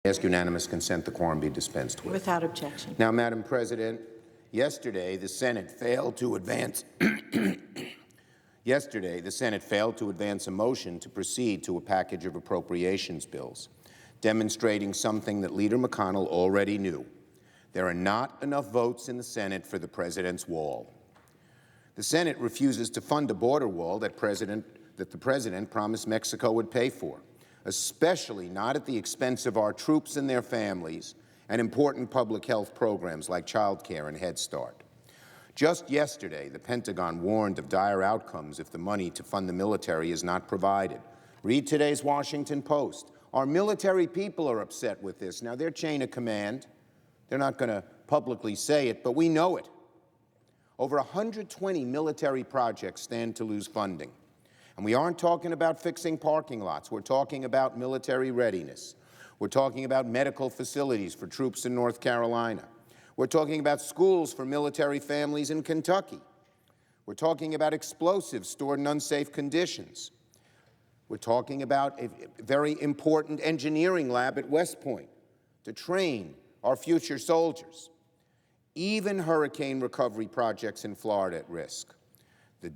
Ask unanimous consent the quorum be dispensed with. Without objection. Now, Madam President, yesterday the Senate failed to advance a motion to proceed to a package of appropriations bills, demonstrating something that Leader McConnell already knew. There are not enough votes in the Senate for the President's wall. The Senate refuses to fund a border wall that the President promised Mexico would pay for, especially not at the expense of our troops and their families and important public health programs like child care and Head Start. Just yesterday, the Pentagon warned of dire outcomes if the money to fund the military is not provided. Read today's Washington Post. Our military people are upset with this. Now, their chain of command, they're not going to publicly say it, but we know it. Over 120 military projects stand to lose funding. And we aren't talking about fixing parking lots. We're talking about military readiness. We're talking about medical facilities for troops in North Carolina. We're talking about schools for military families in Kentucky. We're talking about explosives stored in unsafe conditions. We're talking about a very important engineering lab at West Point to train our future soldiers. Even hurricane recovery projects in Florida at risk. The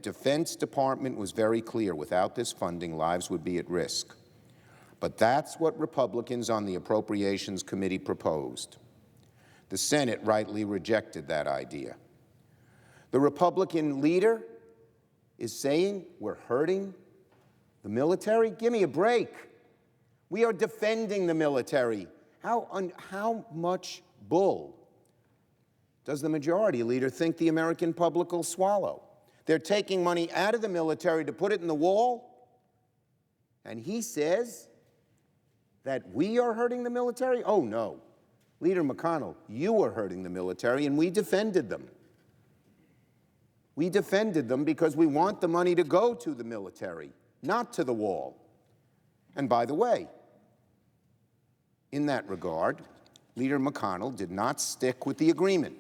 Defense Department was very clear. Without this funding, lives would be at risk. But that's what Republicans on the Appropriations Committee proposed. The Senate rightly rejected that idea. The Republican leader is saying we're hurting the military? Give me a break. We are defending the military. How much bull does the majority leader think the American public will swallow? They're taking money out of the military to put it in the wall, and he says that we are hurting the military? Oh, no. Leader McConnell, you are hurting the military, and we defended them. We defended them because we want the money to go to the military, not to the wall. And by the way, in that regard, Leader McConnell did not stick with the agreement.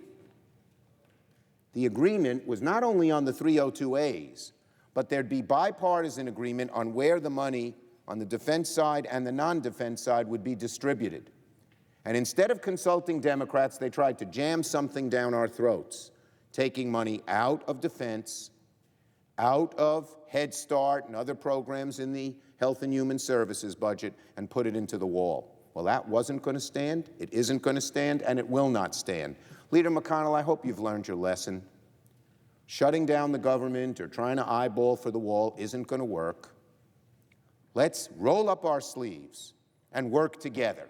The agreement was not only on the 302As, but there'd be bipartisan agreement on where the money on the defense side and the non-defense side would be distributed. And instead of consulting Democrats, they tried to jam something down our throats, taking money out of defense, out of Head Start and other programs in the Health and Human Services budget, and put it into the wall. Well, that wasn't going to stand, it isn't going to stand, and it will not stand. Leader McConnell, I hope you've learned your lesson. Shutting down the government or trying to eyeball for the wall isn't going to work. Let's roll up our sleeves and work together.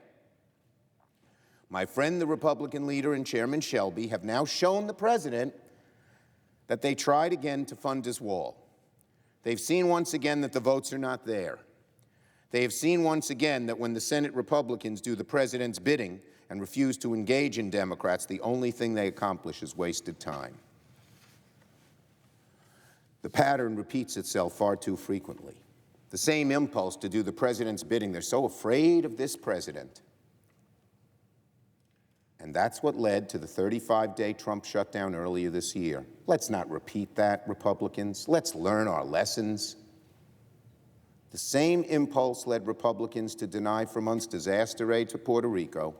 My friend, the Republican leader and Chairman Shelby, have now shown the President that they tried again to fund his wall. They've seen once again that the votes are not there. They have seen once again that when the Senate Republicans do the President's bidding and refuse to engage in Democrats, the only thing they accomplish is wasted time. The pattern repeats itself far too frequently. The same impulse to do the President's bidding. They're so afraid of this President. And that's what led to the 35-day Trump shutdown earlier this year. Let's not repeat that, Republicans. Let's learn our lessons. The same impulse led Republicans to deny for months disaster aid to Puerto Rico.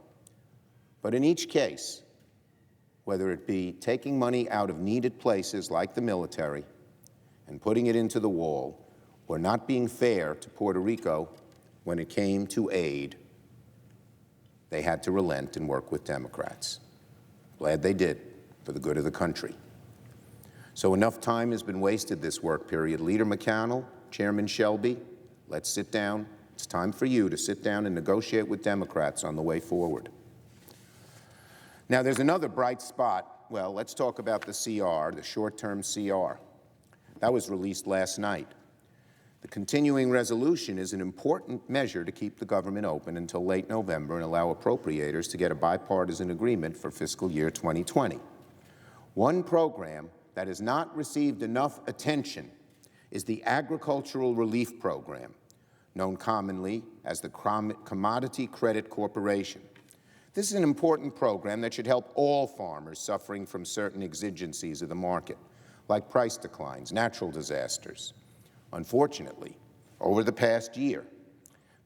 But in each case, whether it be taking money out of needed places like the military and putting it into the wall, or not being fair to Puerto Rico when it came to aid, they had to relent and work with Democrats. Glad they did, for the good of the country. So enough time has been wasted this work period. Leader McConnell, Chairman Shelby, let's sit down. It's time for you to sit down and negotiate with Democrats on the way forward. Now, there's another bright spot. Well, let's talk about the CR, the short-term CR. That was released last night. The continuing resolution is an important measure to keep the government open until late November and allow appropriators to get a bipartisan agreement for fiscal year 2020. One program that has not received enough attention is the Agricultural Relief Program, known commonly as the Commodity Credit Corporation. This is an important program that should help all farmers suffering from certain exigencies of the market, like price declines, natural disasters. Unfortunately, over the past year,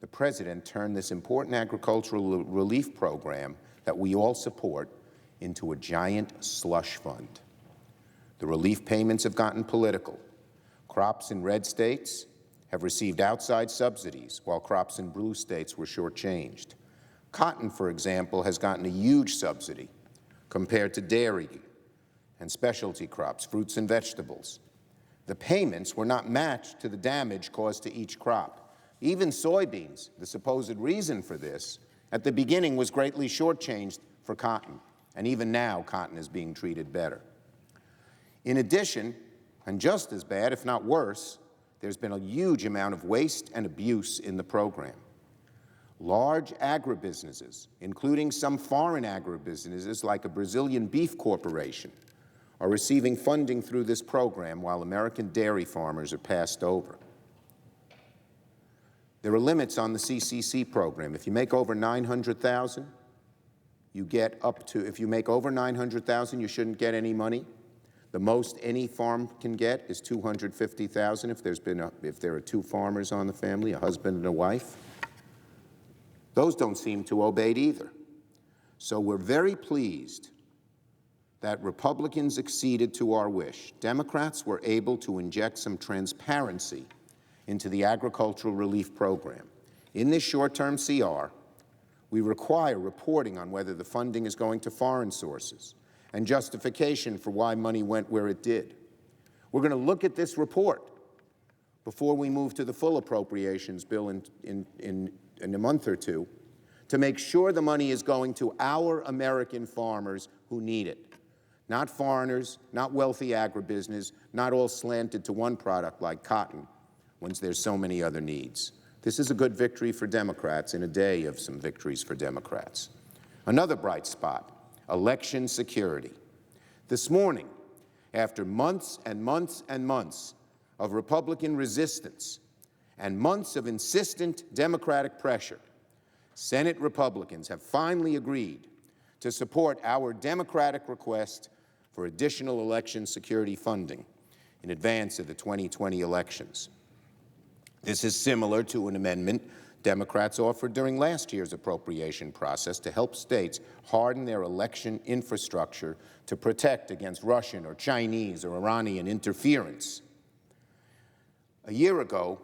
the President turned this important agricultural relief program that we all support into a giant slush fund. The relief payments have gotten political. Crops in red states have received outside subsidies, while crops in blue states were shortchanged. Cotton, for example, has gotten a huge subsidy compared to dairy and specialty crops, fruits and vegetables. The payments were not matched to the damage caused to each crop. Even soybeans, the supposed reason for this, at the beginning was greatly shortchanged for cotton, and even now cotton is being treated better. In addition, and just as bad, if not worse, there's been a huge amount of waste and abuse in the program. Large agribusinesses, including some foreign agribusinesses like a Brazilian beef corporation, are receiving funding through this program while American dairy farmers are passed over. There are limits on the CCC program. If you make over $900,000, you get up to, if you make over $900,000, you shouldn't get any money. The most any farm can get is $250,000 if there are two farmers on the family, a husband and a wife. Those don't seem to obey either. So we're very pleased that Republicans acceded to our wish. Democrats were able to inject some transparency into the agricultural relief program. In this short-term CR, we require reporting on whether the funding is going to foreign sources and justification for why money went where it did. We're going to look at this report before we move to the full appropriations bill in a month or two to make sure the money is going to our American farmers who need it. Not foreigners, not wealthy agribusiness, not all slanted to one product like cotton, when there's so many other needs. This is a good victory for Democrats in a day of some victories for Democrats. Another bright spot, election security. This morning, after months and months and months of Republican resistance and months of insistent Democratic pressure, Senate Republicans have finally agreed to support our Democratic request for additional election security funding in advance of the 2020 elections. This is similar to an amendment Democrats offered during last year's appropriation process to help states harden their election infrastructure to protect against Russian or Chinese or Iranian interference. A year ago,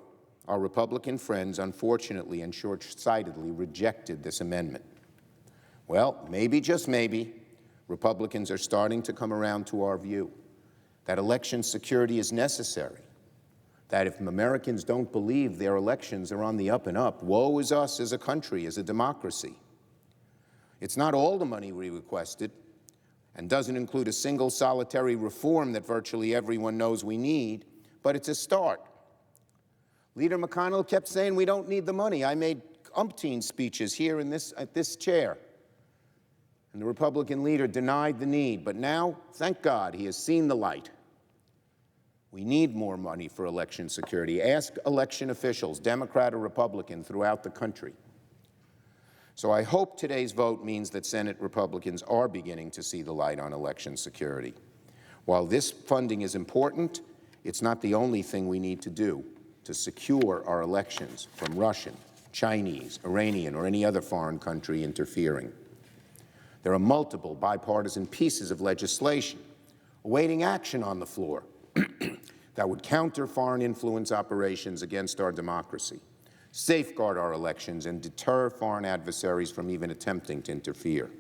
our Republican friends unfortunately and short-sightedly rejected this amendment. Well, maybe, just maybe, Republicans are starting to come around to our view that election security is necessary, that if Americans don't believe their elections are on the up and up, woe is us as a country, as a democracy. It's not all the money we requested and doesn't include a single solitary reform that virtually everyone knows we need, but it's a start. Leader McConnell kept saying we don't need the money. I made umpteen speeches here at this chair, and the Republican leader denied the need. But now, thank God, he has seen the light. We need more money for election security. Ask election officials, Democrat or Republican, throughout the country. So I hope today's vote means that Senate Republicans are beginning to see the light on election security. While this funding is important, it's not the only thing we need to do to secure our elections from Russian, Chinese, Iranian, or any other foreign country interfering. There are multiple bipartisan pieces of legislation awaiting action on the floor that would counter foreign influence operations against our democracy, safeguard our elections, and deter foreign adversaries from even attempting to interfere.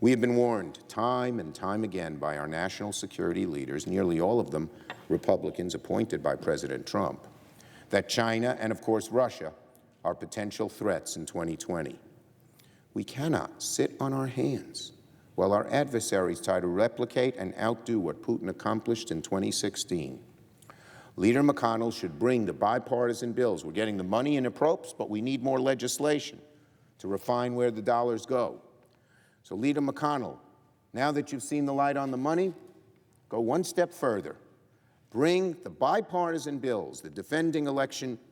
We have been warned time and time again by our national security leaders, nearly all of them Republicans appointed by President Trump, that China and, of course, Russia are potential threats in 2020. We cannot sit on our hands while our adversaries try to replicate and outdo what Putin accomplished in 2016. Leader McConnell should bring the bipartisan bills. We're getting the money in appropes, but we need more legislation to refine where the dollars go. So, Leader McConnell, now that you've seen the light on the money, go one step further. Bring the bipartisan bills, the Defending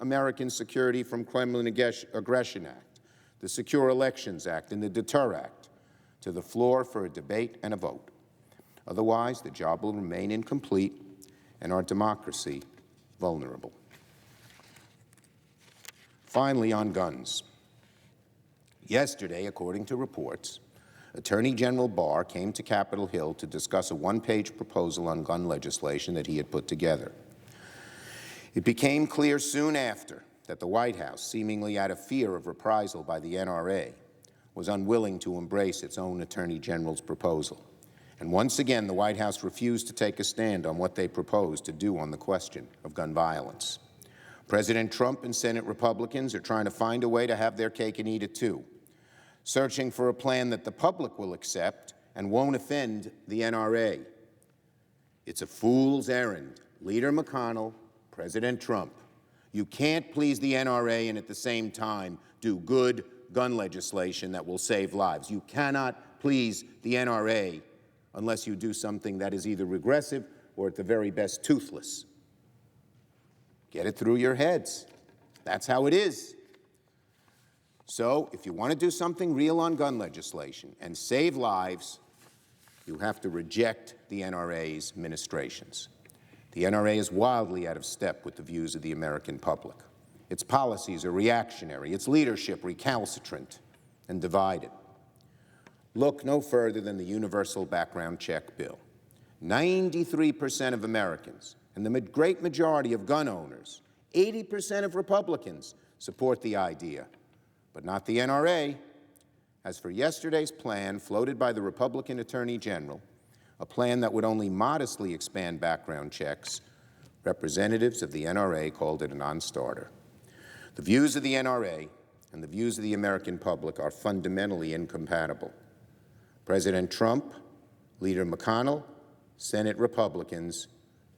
American Security from Kremlin Aggression Act, the Secure Elections Act, and the Deter Act, to the floor for a debate and a vote. Otherwise, the job will remain incomplete and our democracy vulnerable. Finally, on guns. Yesterday, according to reports, Attorney General Barr came to Capitol Hill to discuss a one-page proposal on gun legislation that he had put together. It became clear soon after that the White House, seemingly out of fear of reprisal by the NRA, was unwilling to embrace its own Attorney General's proposal. And once again, the White House refused to take a stand on what they proposed to do on the question of gun violence. President Trump and Senate Republicans are trying to find a way to have their cake and eat it too, searching for a plan that the public will accept and won't offend the NRA. It's a fool's errand. Leader McConnell, President Trump, you can't please the NRA and at the same time do good gun legislation that will save lives. You cannot please the NRA unless you do something that is either regressive or at the very best toothless. Get it through your heads. That's how it is. So if you want to do something real on gun legislation and save lives, you have to reject the NRA's ministrations. The NRA is wildly out of step with the views of the American public. Its policies are reactionary, its leadership recalcitrant and divided. Look no further than the universal background check bill. 93% of Americans and the great majority of gun owners, 80% of Republicans, support the idea, but not the NRA. As for yesterday's plan floated by the Republican Attorney General, a plan that would only modestly expand background checks, representatives of the NRA called it a non-starter. The views of the NRA and the views of the American public are fundamentally incompatible. President Trump, Leader McConnell, Senate Republicans,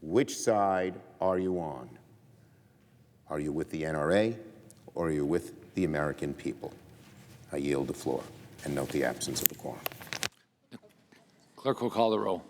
which side are you on? Are you with the NRA or are you with the American people? I yield the floor and note the absence of a quorum. Clerk will call the roll.